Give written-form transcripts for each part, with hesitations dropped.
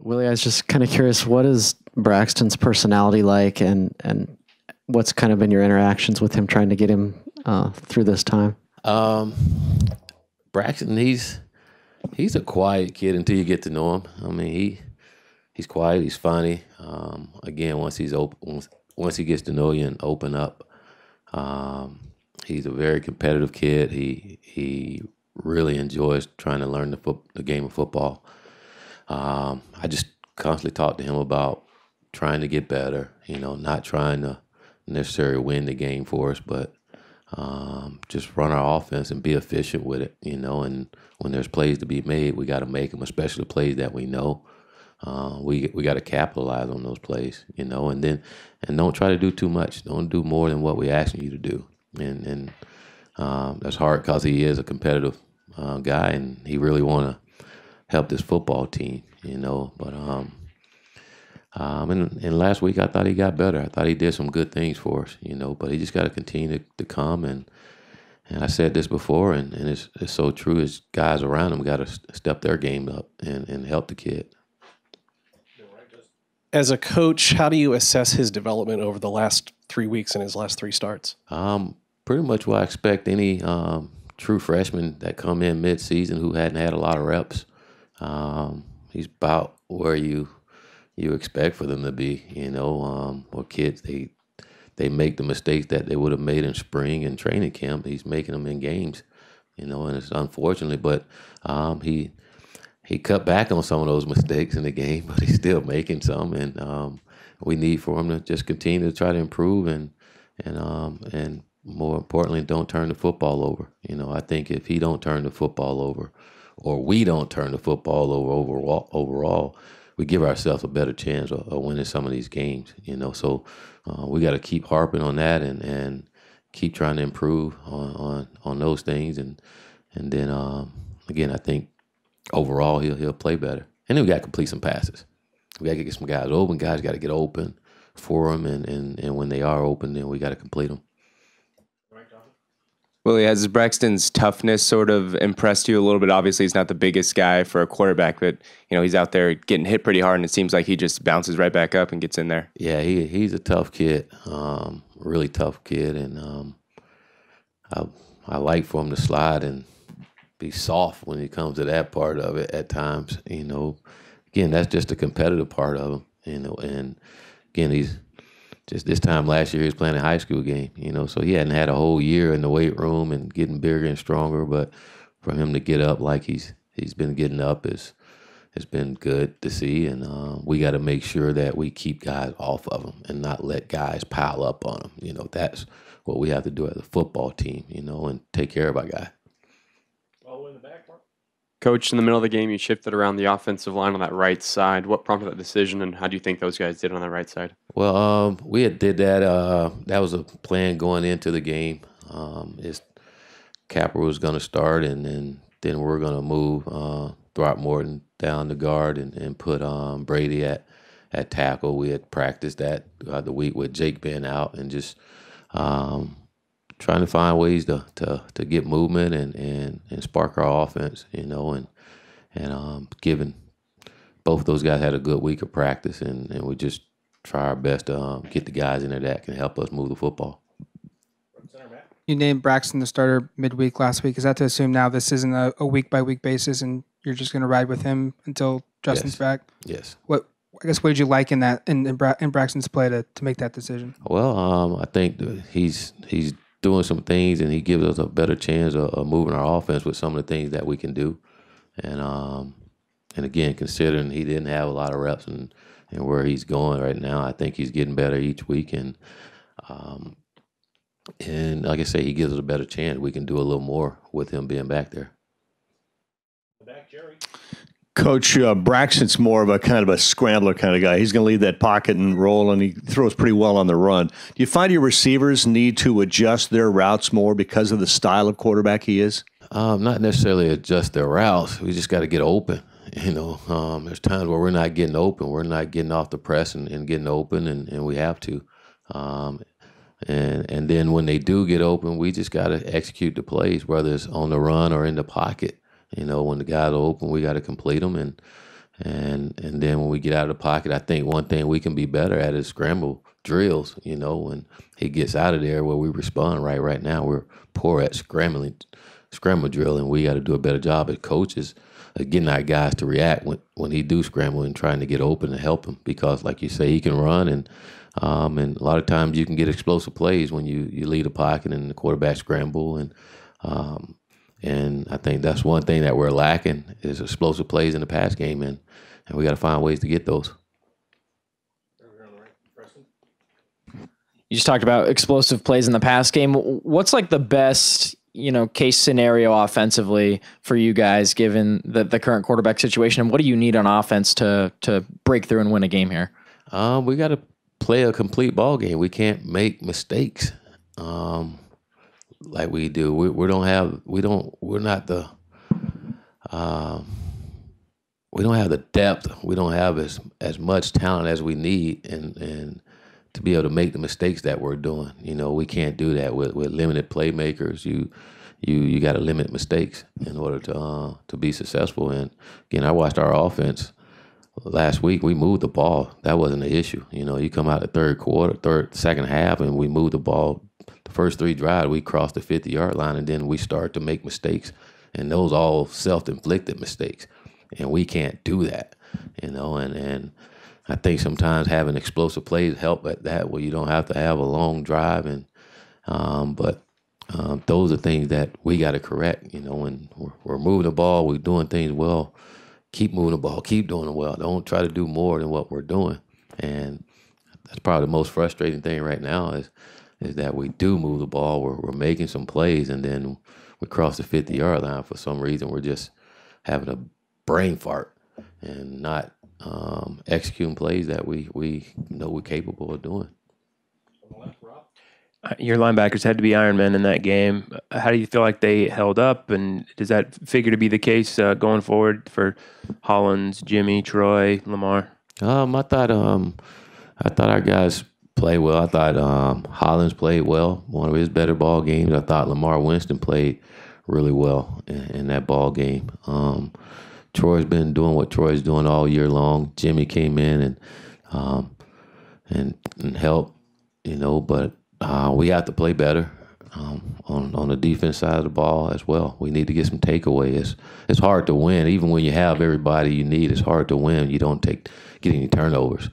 Willie, I was just kind of curious, what is Braxton's personality like, and what's kind of been your interactions with him trying to get him through this time? Braxton, he's a quiet kid until you get to know him. I mean, he's quiet, he's funny. Again, once he gets to know you and open up, he's a very competitive kid. He really enjoys trying to learn the game of football. I just constantly talk to him about trying to get better, not trying to necessarily win the game for us, but just run our offense and be efficient with it, and when there's plays to be made, we got to make them, especially plays that we know. We got to capitalize on those plays, and don't try to do too much. Don't do more than what we're asking you to do, and that's hard because he is a competitive guy, and he really want to help this football team, But and last week I thought he got better. I thought he did some good things for us, But he just got to continue to come and I said this before, and it's so true. His guys around him got to step their game up and help the kid. As a coach, how do you assess his development over the last 3 weeks and his last 3 starts? Pretty much what I expect any true freshman that come in mid-season who hadn't had a lot of reps. He's about where you expect for them to be, or kids, they make the mistakes that they would have made in spring and training camp. He's making them in games, and it's unfortunately, but he cut back on some of those mistakes in the game, but he's still making some, and we need for him to just continue to try to improve and more importantly, don't turn the football over. I think if he don't turn the football over, or we don't turn the football over overall, we give ourselves a better chance of winning some of these games. So we got to keep harping on that and keep trying to improve on those things, and then again, I think overall he'll play better. And then we got to complete some passes. We got to get some guys open. Guys got to get open for them, and when they are open, then we got to complete them. Willie, has Braxton's toughness sort of impressed you a little bit? Obviously, he's not the biggest guy for a quarterback, but he's out there getting hit pretty hard, and it seems like he just bounces right back up and gets in there. Yeah, he's a tough kid, really tough kid, and I like for him to slide and be soft when it comes to that part of it at times. Again, that's just the competitive part of him. And again, he's just this time last year he was playing a high school game, so he hadn't had a whole year in the weight room and getting bigger and stronger. But for him to get up like he's been getting up has been good to see. And we got to make sure that we keep guys off of him and not let guys pile up on him. That's what we have to do as a football team, and take care of our guy. Coach, in the middle of the game, you shifted around the offensive line on that right side. What prompted that decision, and how do you think those guys did on the right side? Well, we did that. That was a plan going into the game. Capper was going to start, and then we're going to move Throckmorton down the guard and put Brady at tackle. We had practiced that the week with Jake being out, and just trying to find ways to get movement and spark our offense, and given both those guys had a good week of practice, and we just try our best to get the guys in there that can help us move the football. You named Braxton the starter midweek last week. Is that to assume now this isn't a week-by-week basis and you're just going to ride with him until Justin's back? Yes. What did you like in that in Braxton's play to make that decision? Well, I think he's doing some things, and he gives us a better chance of moving our offense with some of the things that we can do. And again, considering he didn't have a lot of reps and where he's going right now, I think he's getting better each week. And like I say, he gives us a better chance. We can do a little more with him being back there. Coach, Braxton's more of a kind of a scrambler kind of guy. He's going to leave that pocket and roll, and he throws pretty well on the run. Do you find your receivers need to adjust their routes more because of the style of quarterback he is? Not necessarily adjust their routes. We just got to get open. There's times where we're not getting open. We're not getting off the press and getting open, and we have to. And then when they do get open, we just got to execute the plays, whether it's on the run or in the pocket. When the guys are open, we got to complete them, and And then when we get out of the pocket, I think one thing we can be better at is scramble drills. When he gets out of there, where we respond right now, we're poor at scramble drill, and we got to do a better job as coaches of getting our guys to react when he do scramble and trying to get open and help him, because like you say, he can run, and a lot of times you can get explosive plays when you lead a pocket and the quarterback scramble, and I think that's one thing that we're lacking is explosive plays in the pass game, and we got to find ways to get those. You just talked about explosive plays in the pass game. What's like the best, case scenario offensively for you guys, given the current quarterback situation? And what do you need on offense to break through and win a game here? We got to play a complete ball game. We can't make mistakes like we do. We don't have the depth. We don't have as much talent as we need, and to be able to make the mistakes that we're doing. We can't do that with limited playmakers. You got to limit mistakes in order to be successful. And again, I watched our offense last week. We moved the ball. That wasn't an issue. You come out the second half, and we moved the ball. The first 3 drives, we crossed the 50-yard line, and then we start to make mistakes. And those all self-inflicted mistakes. And we can't do that, and I think sometimes having explosive plays help at that, where you don't have to have a long drive, but those are things that we got to correct. When we're moving the ball, we're doing things well. Keep moving the ball, keep doing it well. Don't try to do more than what we're doing, and that's probably the most frustrating thing right now is that we do move the ball. We're making some plays, and then we cross the 50-yard line for some reason. We're just having a brain fart and not executing plays that we know we're capable of doing. Your linebackers had to be Iron Men in that game. How do you feel like they held up, and does that figure to be the case going forward for Hollins, Jimmy, Troy, Lamar? I thought our guys played well. I thought Hollins played well, one of his better ball games. I thought Lamar Winston played really well in that ball game. Troy's been doing what Troy's doing all year long. Jimmy came in and helped, but we have to play better on the defense side of the ball as well. We need to get some takeaways. It's hard to win, even when you have everybody you need. It's hard to win. You don't get any turnovers,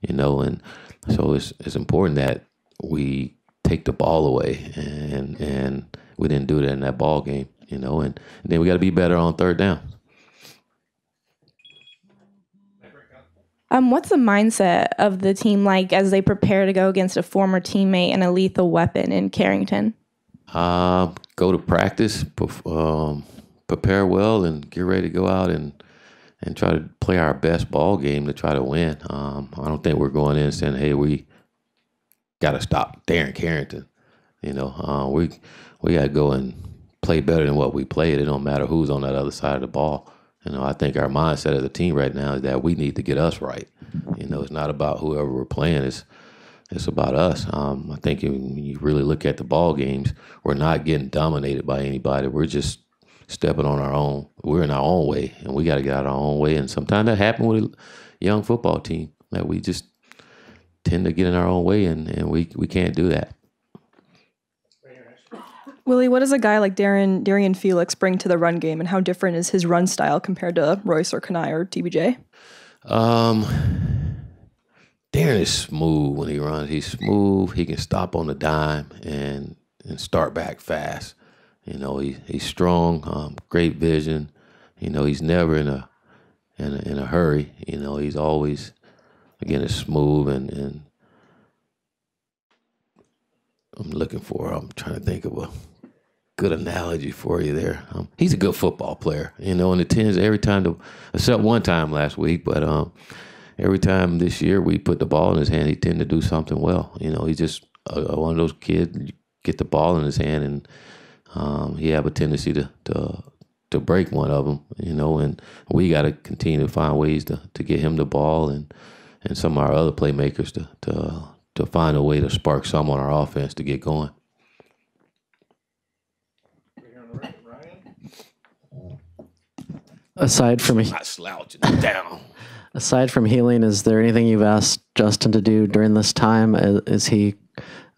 and so it's important that we take the ball away, and we didn't do that in that ball game, and then we got to be better on third down. What's the mindset of the team like as they prepare to go against a former teammate and a lethal weapon in Carrington? Go to practice, prepare well, and get ready to go out and try to play our best ball game to try to win. I don't think we're going in saying, hey, we got to stop Darren Carrington. We got to go and play better than what we played. It don't matter who's on that other side of the ball. I think our mindset as a team right now is that we need to get us right. It's not about whoever we're playing. It's about us. I think when you really look at the ball games, we're not getting dominated by anybody. We're just stepping on our own. We're in our own way, and we got to get out of our own way. And sometimes that happens with a young football team, that we just tend to get in our own way, and we can't do that. Willie, what does a guy like Darian Felix bring to the run game, and how different is his run style compared to Royce or Kanai or TBJ? Darren is smooth when he runs. He's smooth. He can stop on the dime and start back fast. He's strong, great vision. He's never in a hurry. He's always, again, is smooth and I'm trying to think of a good analogy for you there. He's a good football player, and it tends every time except one time last week, but every time this year we put the ball in his hand, he tend to do something well. He's just one of those kids, you get the ball in his hand, and he have a tendency to break one of them, and we got to continue to find ways to get him the ball and some of our other playmakers to find a way to spark some on our offense to get going. Aside from Not slouching down. Aside from healing, is there anything you've asked Justin to do during this time? Is he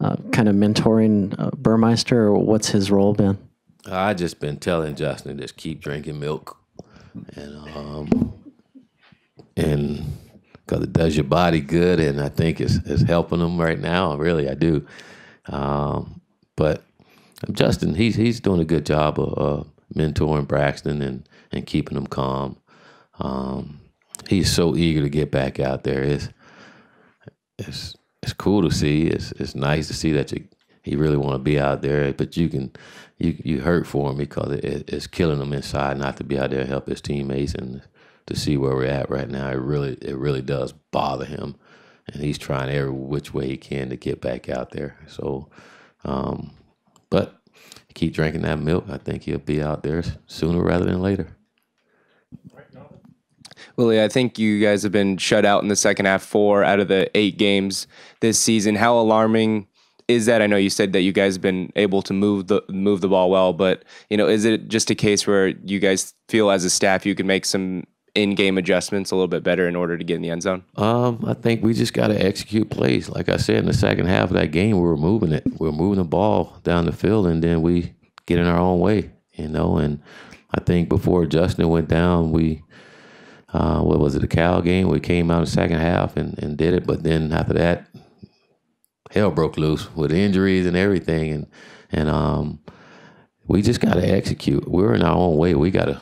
kind of mentoring Burmeister, or what's his role been? I just been telling Justin just keep drinking milk, and because it does your body good, and I think it's helping him right now. Really, I do. But Justin, he's doing a good job of mentoring Braxton and keeping him calm. He's so eager to get back out there. It's cool to see. It's nice to see that he really want to be out there. But you hurt for him because it's killing him inside not to be out there and help his teammates, and to see where we're at right now. It really does bother him, and he's trying every which way he can to get back out there. So, but keep drinking that milk. I think he'll be out there sooner rather than later. Willie, I think you guys have been shut out in the second half 4 out of the 8 games this season. How alarming is that? I know you said that you guys have been able to move the ball well, but is it just a case where you guys feel as a staff you can make some in-game adjustments a little bit better in order to get in the end zone? I think we just got to execute plays. Like I said, in the second half of that game, we were moving it. We were moving the ball down the field, and then we get in our own way, And I think before Justin went down, we what was it, the Cal game? We came out in the second half and did it. But then after that, hell broke loose with injuries and everything. And we just got to execute. We're in our own way. We got to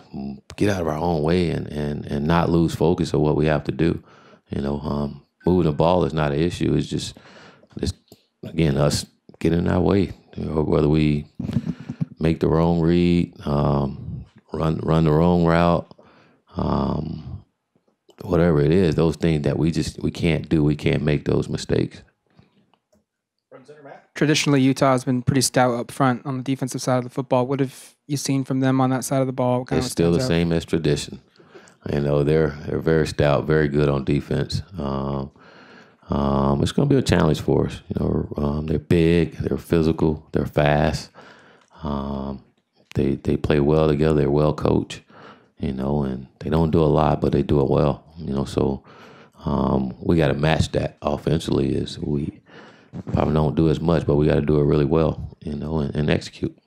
get out of our own way and not lose focus of what we have to do. Moving the ball is not an issue. It's just again, us getting in our way. Whether we make the wrong read, run the wrong route, whatever it is, those things that we can't do. We can't make those mistakes. Traditionally, Utah has been pretty stout up front on the defensive side of the football. What have you seen from them on that side of the ball? It's still the same as tradition. They're very stout, very good on defense. It's going to be a challenge for us. They're big, they're physical, they're fast. They play well together. They're well coached. And they don't do a lot, but they do it well. So we got to match that offensively. We probably don't do as much, but we got to do it really well. And execute.